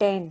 10,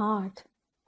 8,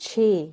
6,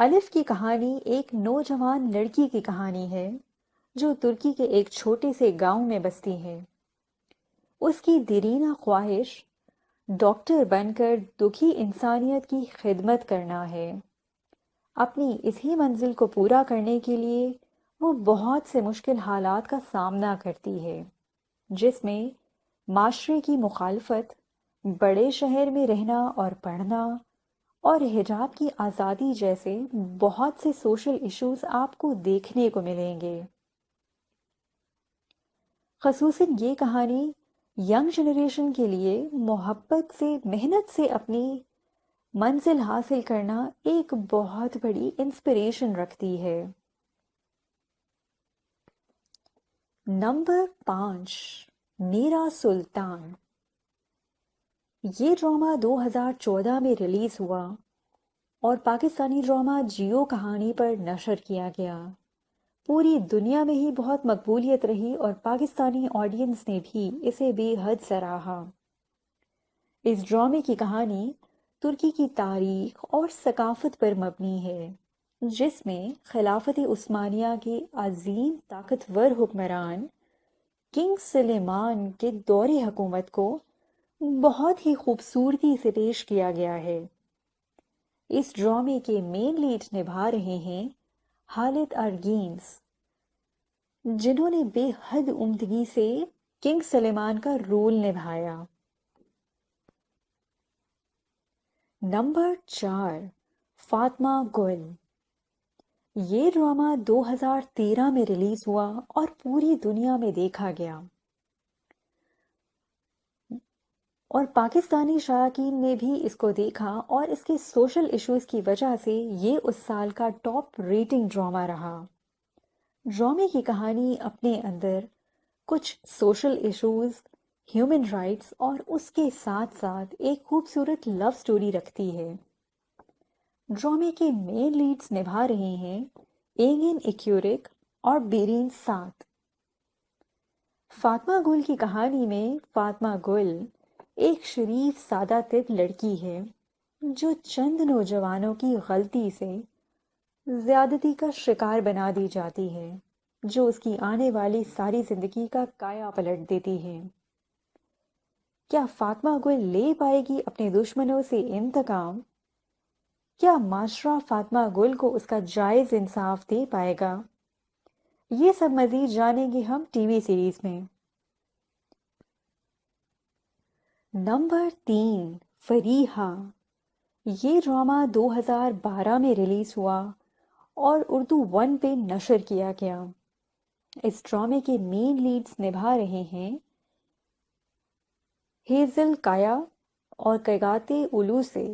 الف کی کہانی ایک نوجوان لڑکی کی کہانی ہے جو ترکی کے ایک چھوٹے سے گاؤں میں بستی ہے۔ اس کی دیرینہ خواہش ڈاکٹر بن کر دکھی انسانیت کی خدمت کرنا ہے۔ اپنی اسی منزل کو پورا کرنے کے لیے وہ بہت سے مشکل حالات کا سامنا کرتی ہے، جس میں معاشرے کی مخالفت، بڑے شہر میں رہنا اور پڑھنا، اور حجاب کی آزادی جیسے بہت سے سوشل ایشوز آپ کو دیکھنے کو ملیں گے۔ خصوصاً یہ کہانی ینگ جنریشن کے لیے محبت سے، محنت سے اپنی منزل حاصل کرنا ایک بہت بڑی انسپریشن رکھتی ہے۔ نمبر 5، میرا سلطان۔ یہ ڈرامہ 2014 میں ریلیز ہوا اور پاکستانی ڈرامہ جیو کہانی پر نشر کیا گیا۔ پوری دنیا میں ہی بہت مقبولیت رہی اور پاکستانی آڈینس نے بھی اسے بے حد سراہا۔ اس ڈرامے کی کہانی ترکی کی تاریخ اور ثقافت پر مبنی ہے، جس میں خلافت عثمانیہ کے عظیم طاقتور حکمران کنگ سلیمان کے دور حکومت کو بہت ہی خوبصورتی سے پیش کیا گیا ہے۔ اس ڈرامے کے مین لیڈ نبھا رہے ہیں خالد ارگینز، جنہوں نے بے حد عمدگی سے کنگ سلیمان کا رول نبھایا۔ نمبر 4، فاطمہ گل۔ یہ ڈرامہ 2013 میں ریلیز ہوا اور پوری دنیا میں دیکھا گیا، اور پاکستانی شائقین نے بھی اس کو دیکھا، اور اس کے سوشل ایشوز کی وجہ سے یہ اس سال کا ٹاپ ریٹنگ ڈرامہ رہا۔ ڈرامے کی کہانی اپنے اندر کچھ سوشل ایشوز، ہیومن رائٹس اور اس کے ساتھ ساتھ ایک خوبصورت لو سٹوری رکھتی ہے۔ ڈرامے کے مین لیڈز نبھا رہے ہیں اینگن ایکیورک اور بیرین سات۔ فاطمہ گل کی کہانی میں فاطمہ گل ایک شریف سادہ طب لڑکی ہے جو چند نوجوانوں کی غلطی سے زیادتی کا شکار بنا دی جاتی ہے، جو اس کی آنے والی ساری زندگی کا کایا پلٹ دیتی ہے۔ کیا فاطمہ گل لے پائے گی اپنے دشمنوں سے انتقام؟ کیا معاشرہ فاطمہ گل کو اس کا جائز انصاف دے پائے گا؟ یہ سب مزید جانیں گے ہم ٹی وی سیریز میں۔ نمبر 3، فریحہ۔ یہ ڈرامہ 2012 میں ریلیز ہوا اور اردو 1 پہ نشر کیا گیا۔ اس ڈرامے کے مین لیڈز نبھا رہے ہیں ہیزل کایا اور کیگاتے اولو سے۔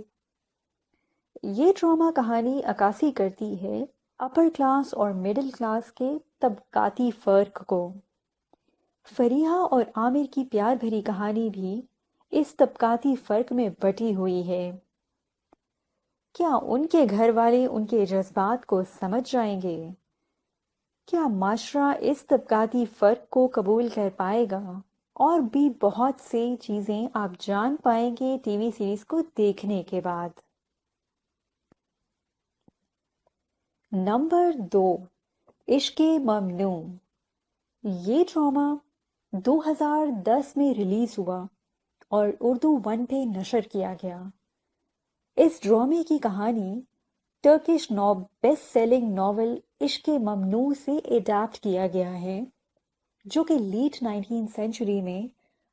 یہ ڈرامہ کہانی عکاسی کرتی ہے اپر کلاس اور مڈل کلاس کے طبقاتی فرق کو۔ فریحہ اور عامر کی پیار بھری کہانی بھی اس طبقاتی فرق میں بٹی ہوئی ہے۔ کیا ان کے گھر والے ان کے جذبات کو سمجھ جائیں گے؟ کیا معاشرہ اس طبقاتی فرق کو قبول کر پائے گا؟ اور بھی بہت سی چیزیں آپ جان پائیں گے ٹی وی سیریز کو دیکھنے کے بعد۔ نمبر 2، عشق ممنوع۔ یہ ڈرامہ 2010 میں ریلیز ہوا اور اردو 1 پہ نشر کیا گیا۔ اس ڈرامے کی کہانی ٹرکش بیسٹ سیلنگ ناول عشق ممنوع سے اڈیپٹ کیا گیا ہے، جو کہ لیٹ 19 سینچری میں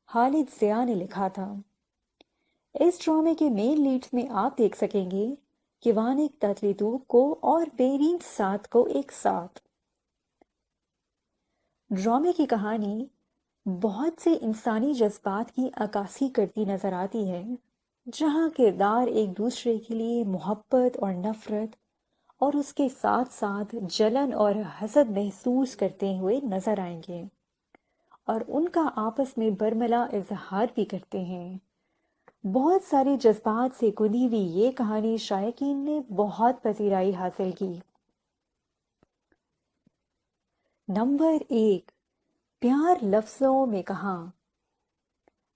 خالد ضیاء نے لکھا تھا۔ اس ڈرامے کے مین لیڈز میں آپ دیکھ سکیں گے کیوانک تتلیتو کو اور بیرین سات کو ایک ساتھ۔ ڈرامے کی کہانی بہت سے انسانی جذبات کی عکاسی کرتی نظر آتی ہے، جہاں کردار ایک دوسرے کے لیے محبت اور نفرت اور اس کے ساتھ ساتھ جلن اور حسد محسوس کرتے ہوئے نظر آئیں گے، اور ان کا آپس میں برملا اظہار بھی کرتے ہیں۔ بہت سارے جذبات سے کندی ہوئی یہ کہانی شائقین نے بہت پذیرائی حاصل کی۔ نمبر 1، پیار لفظوں میں کہاں۔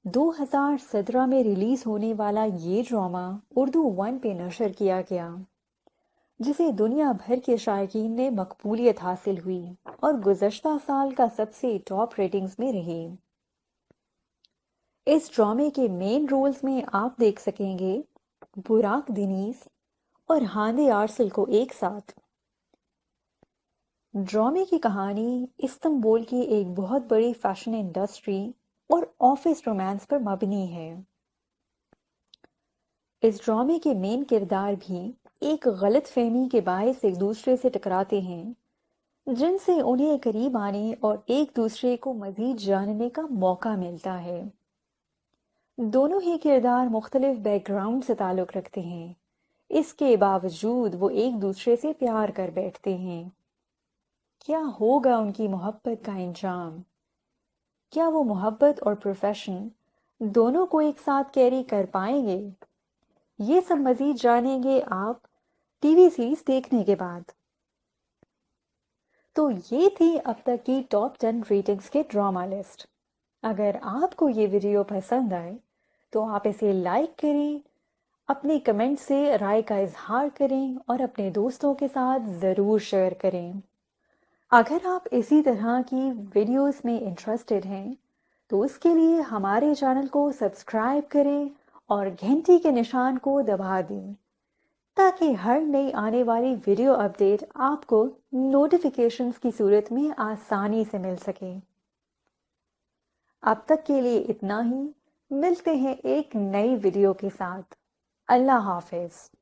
2017 میں ریلیز ہونے والا یہ ڈرامہ اردو 1 پہ نشر کیا گیا۔ جسے دنیا بھر کے شائقین نے مقبولیت حاصل ہوئی اور گزشتہ سال کا سب سے ٹاپ ریٹنگز میں رہی۔ اس ڈرامے کے مین رولز میں آپ دیکھ سکیں گے براک دینیز اور ہاندے آرسل کو ایک ساتھ۔ ڈرامے کی کہانی استنبول کی ایک بہت بڑی فیشن انڈسٹری اور آفس رومانس پر مبنی ہے۔ اس ڈرامے کے مین کردار بھی ایک غلط فہمی کے باعث ایک دوسرے سے ٹکراتے ہیں، جن سے انہیں قریب آنے اور ایک دوسرے کو مزید جاننے کا موقع ملتا ہے۔ دونوں ہی کردار مختلف بیک گراؤنڈ سے تعلق رکھتے ہیں، اس کے باوجود وہ ایک دوسرے سے پیار کر بیٹھتے ہیں۔ کیا ہوگا ان کی محبت کا انجام؟ کیا وہ محبت اور پروفیشن دونوں کو ایک ساتھ کیری کر پائیں گے؟ یہ سب مزید جانیں گے آپ ٹی وی سیریز دیکھنے کے بعد۔ تو یہ تھی اب تک کی ٹاپ 10 ریٹنگز کے ڈراما لسٹ۔ اگر آپ کو یہ ویڈیو پسند آئے تو آپ اسے لائک کریں، اپنے کمنٹ سے رائے کا اظہار کریں اور اپنے دوستوں کے ساتھ ضرور شیئر کریں۔ اگر آپ اسی طرح کی ویڈیوز میں انٹرسٹڈ ہیں تو اس کے لیے ہمارے چینل کو سبسکرائب کریں اور گھنٹی کے نشان کو دبا دیں تاکہ ہر نئی آنے والی ویڈیو اپڈیٹ آپ کو نوٹیفیکیشنز کی صورت میں آسانی سے مل سکے۔ اب تک کے لیے اتنا ہی، ملتے ہیں ایک نئی ویڈیو کے ساتھ۔ اللہ حافظ۔